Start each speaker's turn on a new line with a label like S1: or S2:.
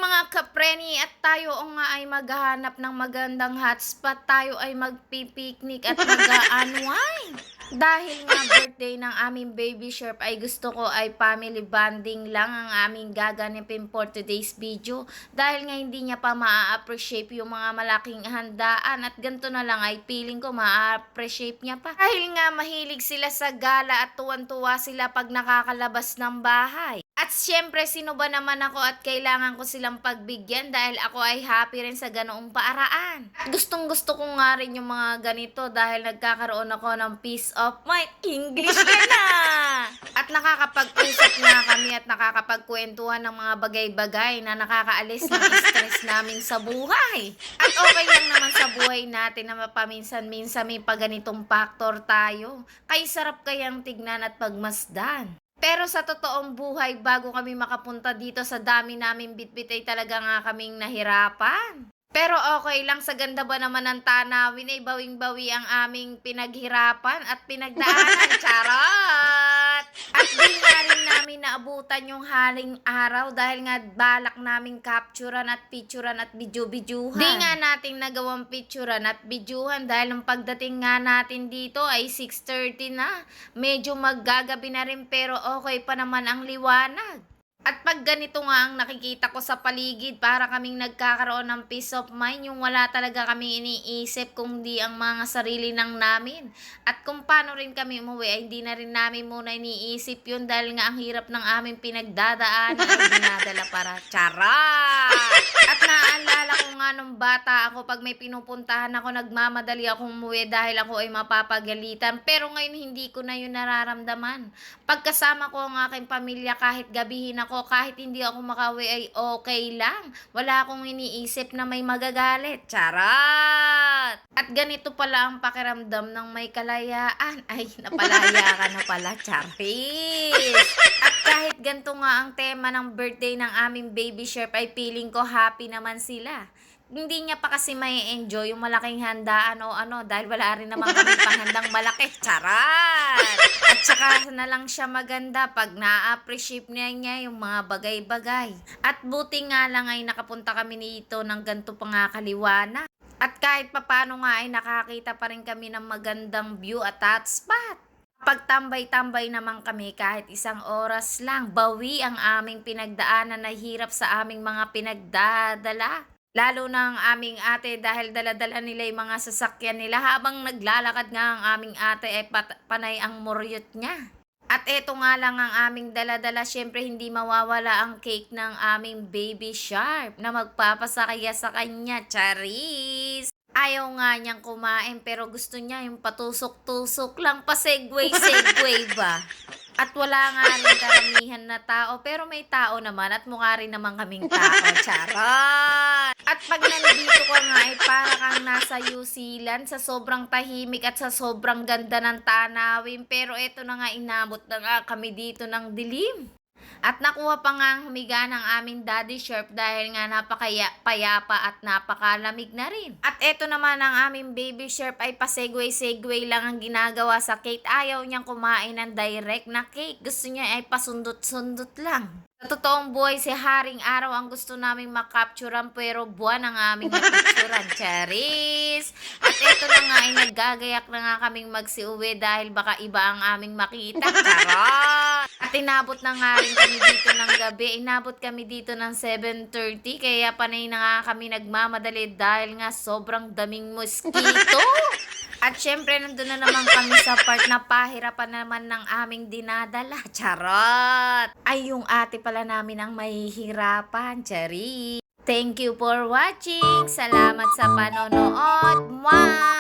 S1: mga kapreni at tayo o nga ay maghahanap ng magandang hotspot, tayo ay magpipiknik at mag-unwind. Dahil nga birthday ng aming baby Sherp ay gusto ko ay family bonding lang ang aming gaganapin for today's video. Dahil nga hindi niya pa maa-appreciate yung mga malaking handaan at ganito na lang ay feeling ko maa-appreciate niya pa. Dahil nga mahilig sila sa gala at tuwan-tuwa sila pag nakakalabas ng bahay. At siyempre, sino ba naman ako at kailangan ko silang pagbigyan dahil ako ay happy rin sa ganoong paaraan. At gustong gusto ko nga rin yung mga ganito dahil nagkakaroon ako ng peace of mind. English ka na! At nakakapag-usap na kami at nakakapagkwentuhan ng mga bagay-bagay na nakakaalis ng stress namin sa buhay. At okay lang naman sa buhay natin na mapaminsan-minsan may paganitong factor tayo. Kay sarap kayang tignan at pagmasdan. Pero sa totoong buhay, bago kami makapunta dito sa dami namin bitbit ay talaga nga kaming nahirapan. Pero okay lang, sa ganda ba naman ng tanawin ay bawing-bawi ang aming pinaghirapan at pinagdaanan. Charot! At di nga rin namin naabutan yung haling araw dahil nga balak naming capturean at picturean at video-videohan. Di nga natin nagawang picturean at videohan dahil ang pagdating nga natin dito ay 6:30 na. Medyo maggagabi na rin pero okay pa naman ang liwanag. At pag ganito nga ang nakikita ko sa paligid, para kaming nagkakaroon ng peace of mind, yung wala talaga kaming iniisip kung di ang mga sarili ng namin. At kung paano rin kami umuwi, ay hindi na rin namin muna iniisip yun dahil nga ang hirap ng aming pinagdadaan ay dinadala para charot! At naalala ko nga nung bata ako, pag may pinupuntahan ako, nagmamadali akong umuwi dahil ako ay mapapagalitan. Pero ngayon hindi ko na yun nararamdaman. Pagkasama ko ang aking pamilya, kahit gabihin ako, kahit hindi ako makauwi ay okay lang. Wala akong iniisip na may magagalit. Charot! At ganito pala ang pakiramdam ng may kalayaan. Ay, napalaya ka na pala, Charis! At kahit ganito nga ang tema ng birthday ng aming baby Sherp ay feeling ko happy naman sila. Hindi niya pa kasi may enjoy yung malaking handaan o ano dahil wala rin naman kami panghandang malaki. Charot! At saka na lang siya maganda pag na-appreciate niya yung mga bagay-bagay. At buti nga lang ay nakapunta kami dito ng ganito pa nga kaliwanag. At kahit papano nga ay nakakita pa rin kami ng magandang view at hotspot. Pagtambay-tambay naman kami kahit isang oras lang, bawi ang aming pinagdaanan na hirap sa aming mga pinagdadala. Lalo na ang aming ate dahil dala-dala nila yung mga sasakyan nila habang naglalakad nga ang aming ate ay panay ang muryot niya. At eto nga lang ang aming dala-dala, syempre hindi mawawala ang cake ng aming baby Sharp na magpapasakaya sa kanya, Charis! Ayaw nga niyang kumain pero gusto niya yung patusok-tusok lang, pa-segway-segway ba? At wala nga rin karamihan na tao pero may tao naman at mukha rin naman kaming tao, charot! At pag nandito ko nga ay para kang nasa New Zealand sa sobrang tahimik at sa sobrang ganda ng tanawin pero eto na nga inabot na nga kami dito ng dilim. At nakuha pa nga ang humiga ng aming daddy Sherp dahil nga napakapayapa at napakalamig na rin. At eto naman ang aming baby Sherp ay pasegway-segway lang ang ginagawa sa cake. Ayaw niyang kumain ng direct na cake. Gusto niya ay pasundot-sundot lang. Sa totoong buhay, si Haring Araw ang gusto naming makapturan pero buwan ang aming napicturan. Charis! At eto na nga ay naggagayak na nga kaming magsiuwi dahil baka iba ang aming makita. Charot! At inabot na nga rin kami dito ng gabi. Inabot kami dito ng 7:30 kaya panay na nga kami nagmamadali dahil nga sobrang daming mosquito. At syempre, nandun na naman kami sa part na pahirapan naman ng aming dinadala. Charot! Ay, yung ate pala namin ang mahihirapan. Chari! Thank you for watching. Salamat sa panonood. Mwah!